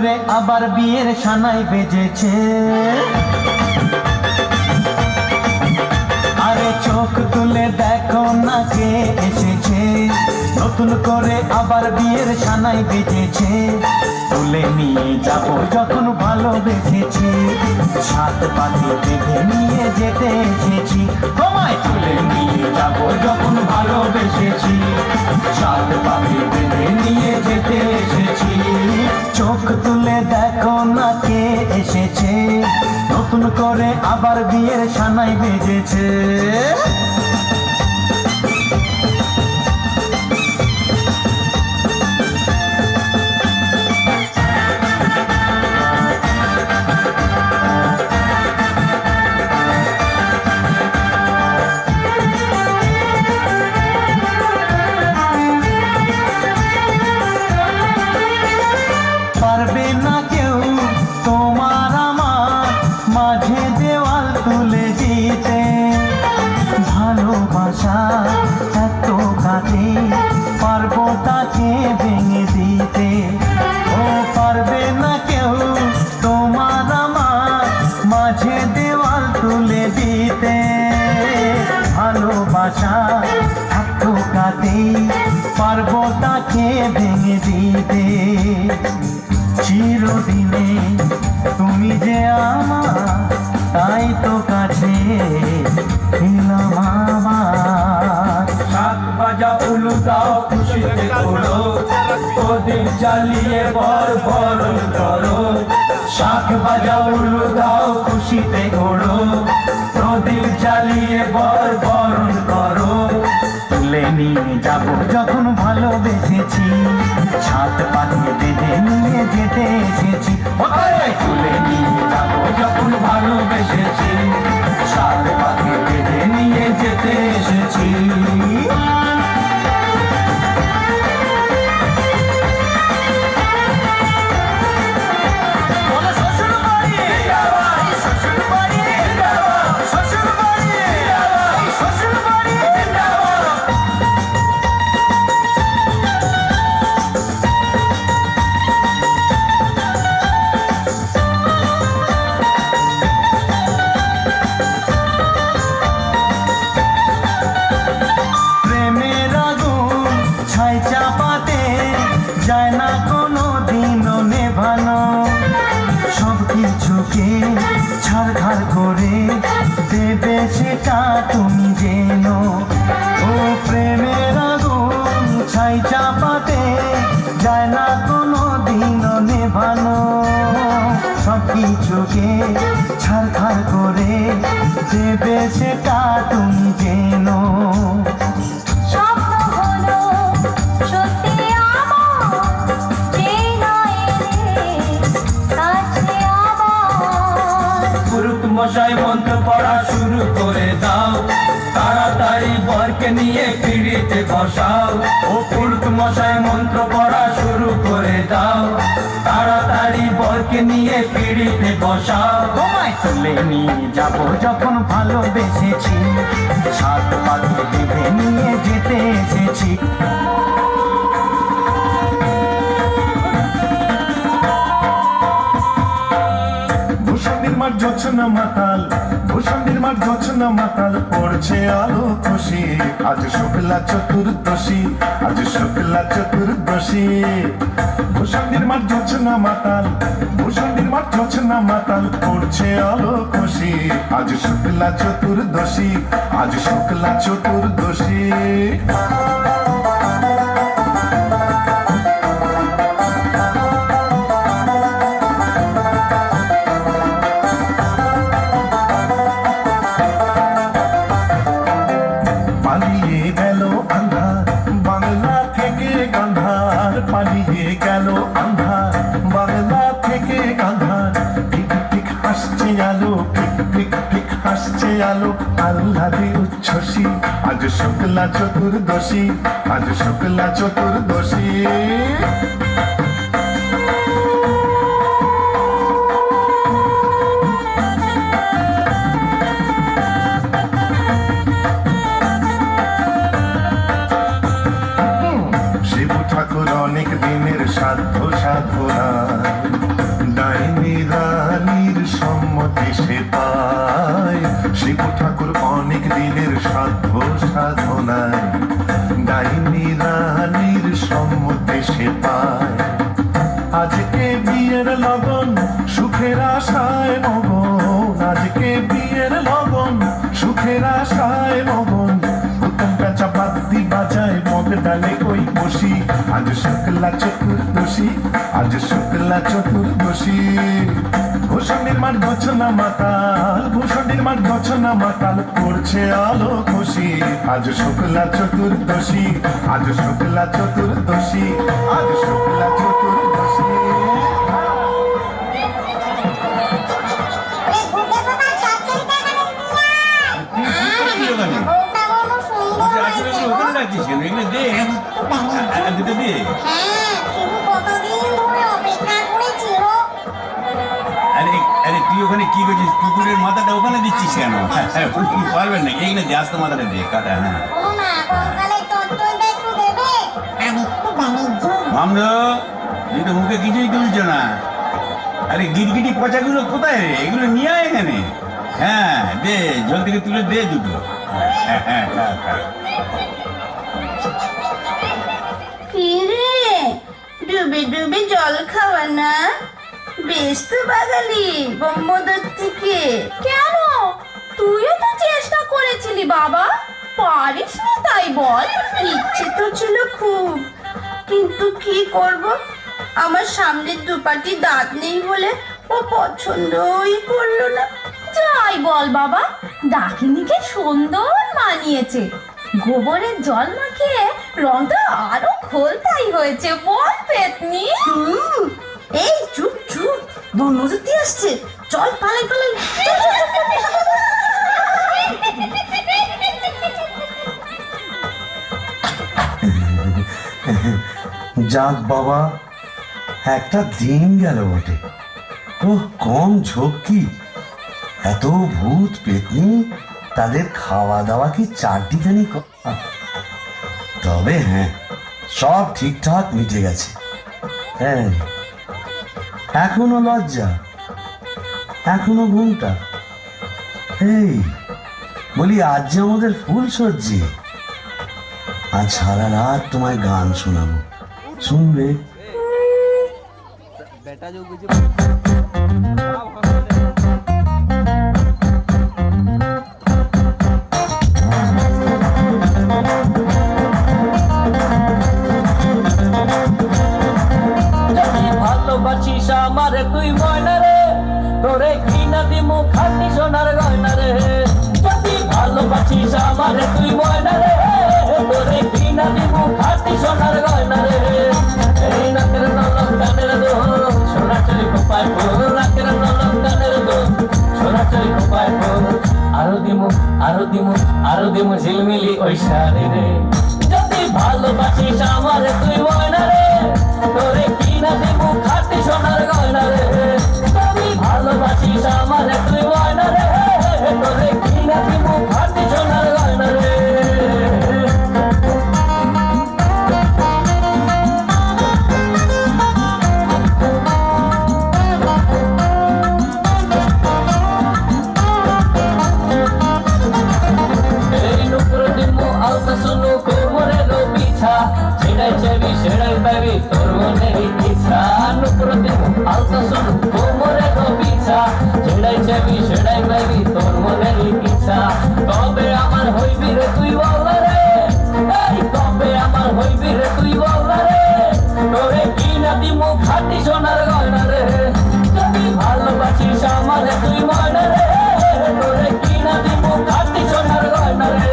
আবার বিয়ের সানাই বেজেছে, আরে চোখ তুলে দেখো না কে এসেছে, নতুন করে আবার বিয়ের সানাই বেজেছে। তুলে নিয়ে যাব যখন ভালোবেসেছি, সাত পাতি বেঁধে নিয়ে যেতে এসেছি। তোমায় তুলে নিয়ে যাব যখন ভালোবেসেছি, সাত পাতি বেঁধে নিয়ে যেতে এসেছি। চোখ তুলে দেখো না কে এসেছে, নতুন করে আবার বিয়ের সানাই বেজেছে। পারবে না কেউ তোমার আমার মাঝে দেওয়াল তুলে দিতে, ভালোবাসা এত কাটে পারবো তাকে ভেঙে দিতে। ও পারবে না কেউ তোমার আমার মাঝে দেওয়াল তুলে দিতে, ভালোবাসা এত কাটে পারবো তাকে ভেঙে দিতে। চিরদিনে তুমি যে আমার, তাই তো কাছে এলাম আবার। শাক ভাজা উলু দাও খুশিতে করো, প্রদীপ জ্বালিয়ে বরণ করো। শাক ভাজা উলু দাও খুশিতে ঘোড়ো, প্রদীপ জ্বালিয়ে বরণ করো। তুলে নিয়ে যাব যখন ভালোবেসেছি, সাত পাখি বেঁধে নিয়ে যেতে এসেছি। তুলে নিয়ে যাব যখন ভালোবেসেছি, সাত পাখি বেঁধে নিয়ে যেতে এসেছি। যায় না কোনো দিনও নেভানো, সব কিছুকে ছাড়খাড় করে দেবে সেটা তুমি জেনো। ও প্রেমের আগুন ছাই চাপাতে যায় না কোনো দিনও নেভানো, সব কিছুকে ছাড়খাড় করে দেবে সেটা তুমি জেনো। মশাই মন্ত্র পড়া শুরু করে দাও, তাড়াতাড়ি বরকে নিয়ে পিড়িতে বসাও। ও পুরুত মশাই মন্ত্র পড়া শুরু করে দাও, তাড়াতাড়ি বরকে নিয়ে পিড়িতে বসাও। তোমায় তুলে নিয়ে যাব যখন ভালোবেসেছি, সাত পাখি বেঁধে নিয়ে যেতে এসেছি। জোছনা মাতাল, ভূষণের মাঠ জোছনা মাতাল, পড়ছে আলো খুশি। আজ শুক্লা চতুর্দশী, আজ শুক্লা চতুর্দশী। ভূষণের মাঠ জোছনা মাতাল, ভূষণের মাঠ জোছনা মাতাল, পড়ছে আলো খুশি। আজ শুক্লা চতুর্দশী, আজ শুক্লা চতুর্দশী। পালিয়ে গেল আন্ধার বাংলা থেকে গান্ধার, পালিয়ে গেল আন্ধার বাংলা থেকে গান্ধার। ঠিক ঠিক হাসছে আলো, ঠিক ঠিক ঠিক হাসছে আলো, আহ্লাদে উচ্ছ্বসী। আজ শুক্লা চতুর্দশী, আজ শুক্লা চতুর্দশী। অনেক দিনের সাধ্য সাধনা বিয়ের লগন সুখের আশায় মগন, আজকে বিয়ের লগন সুখের আশায় মগন। হুতুম পেঁচা বাদ্যি বাজায় মগ ডালে কই বসি, আজ শুক্লা চতুর্দশী, আজ শুক্লা চতুর্দশী। ভূষণের মাঠ গছনা মাতাল, ভূষণের মাঠ গছনা মাতাল পড়ছে আলো খুশি, আজ শুক্লা চতুর্দশী, আজ শুক্লা চতুর্দশী, আজ শুক্লা চতুর্দশী। তুই ওখানে কি করছিস? কুকুরের মাথাটা ওখানে দিচ্ছিস কেন? পারবেন না, এইখানে দিয়ে আসতে মাথাটা দিয়ে কাটা। হ্যাঁ মামলো, তুই তো মুখে কিছুই তুলছ না। আরে গিরগিটি পচাগুলো কোথায় রে? এগুলো নিয়ে আয় এখানে। হ্যাঁ দে, জল থেকে তুলে দে দুটো। ডুবে ডুবে জল খাওয়া না, বেশ তো বাগালি বোম্মদের থেকে। কেন, তুইও তো চেষ্টা করেছিলি বাবা, পারিস না তাই বল? ইচ্ছে তো ছিল খুব, কিন্তু কি করব, আমার সামনে দুপাটি দাঁত নেই বলে ও পছন্দই করলো না। যাই বল বাবা, ডাকিনিকে সুন্দর মানিয়েছে, গোবরের জল মাখিয়ে রংটা আরো খোলতাই হয়েছে, বল পেতনি? এই চুপ চুপ, বনমজুতি আসছে, চল পালাই পালাই। যাক বাবা, একটা দিন গেল বটে। ও কম ঝক্কি, এত ভূত পেতনি, তাদের খাওয়া দাওয়া কি চারটিখানি? তবে হ্যাঁ, সব ঠিকঠাক মিটে গেছে। হ্যাঁ, এখনো লজ্জা, এখনো ঘুমটা। এই বলি, আজ যে আমাদের ফুল সজ্জি, আজ সারা রাত তোমায় গান শোনাবো, শুনবে? ভালোবাসিস আমারে তুই ময়না রে, তোরে কিনা দিমু খাটি সোনার গয়না রে। যদি ভালোবাসিস আমারে তুই ময়না রে, তোরে কিনা দিমু খাটি সোনার গয়না রে। এই নাকের নলক কানের দো, সোনা চলি কোপায় ফুল, নাকের নলক কানের দো, সোনা চলি কোপায় ফুল। আরো দিমু আরো দিমু আরো দিমু ঝিলমিলি ওই শাড়ি রে। যদি ভালোবাসিস আমারে তুই ময়না রে, তোরে কিনা দিমু খাটি সোনার গয়না রে। যদি ভালোবাসিস আমারে তুই ময়না রে, তোরে কিনা দিমু খাটি সোনার গয়না রে। এই নুপুর দিমু আলতা শুনু কোমরে লো পিছা, ছেড়াই চাবি ছেড়াই পাবি তোর মনের ইচ্ছা। নুপুর দিমু আলতা শুনু কোমরে লো পিছা, ছেড়াই চাবি ছেড়াই পাবি তোর মনের ইচ্ছা। কবে আমার হইবি রে তুই বল রে, এই কবে আমার হইবি রে তুই বল রে। তোরে কিনা দিমু খাটি সোনার গয়না রে। যদি ভালোবাসিস আমারে তুই ময়না রে, তোরে কিনা দিমু খাটি সোনার গয়না রে।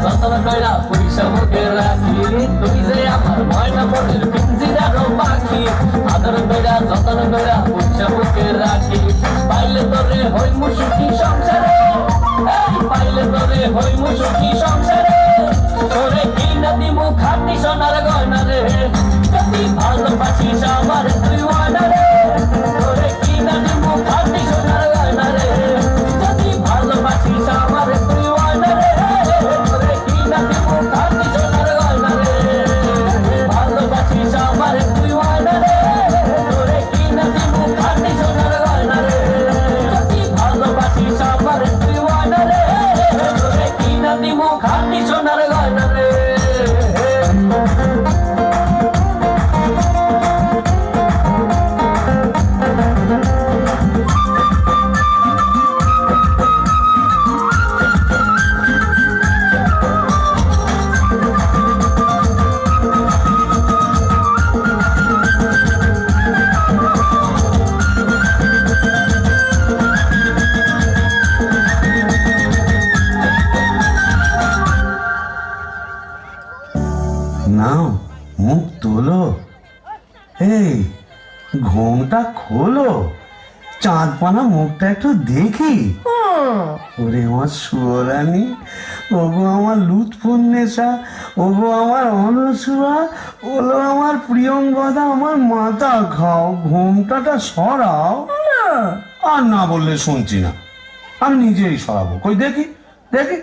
যতন কইরা পুলিশা মুখে রাখি, তুই যে আমার ময়না মনের পিঞ্জিরারও পাখি। আদর কইরা যতন কইরা পুলিশা মুখে রাখি, পাইলে তোরে হইমু সুখী সংসারে, এই পাইলে তোরে হইমু সুখী সংসারে। তোরে কিনা দিমু খাটি খাটি সোনার গয়না রে যদি ভালোবাসিস আমার তুই ওয়ানা রে তোরে কিনা দিব খাটি সোনার গয়না রে যদি ভালোবাসিস আমার তুই ওয়ানা রে তোরে কিনা দিব খাটি সোনার গয়না রে ভালোবাসিস আমার তুই ওয়ানা রে তোরে কিনা দিব খাটি সোনার গয়না রে যদি ভালোবাসিস আমার তুই ওয়ানা রে তোরে কিনা দিব খাটি সোনার গয়না রে নাও মুখ তোলো, এই ঘুমটা খোলো, চাঁদপানা মুখটা একটু দেখি। ওরে আমার সুরানি, ওগো আমার লুৎফুন্নেসা, ওগো আমার অনসুয়া, ওলো আমার প্রিয়ঙ্গদা, আমার মাথা খাও, ঘুমটাটা সরাও। আর না বললে শুনছি না, আমি নিজেই সরাবো, কই দেখি দেখি।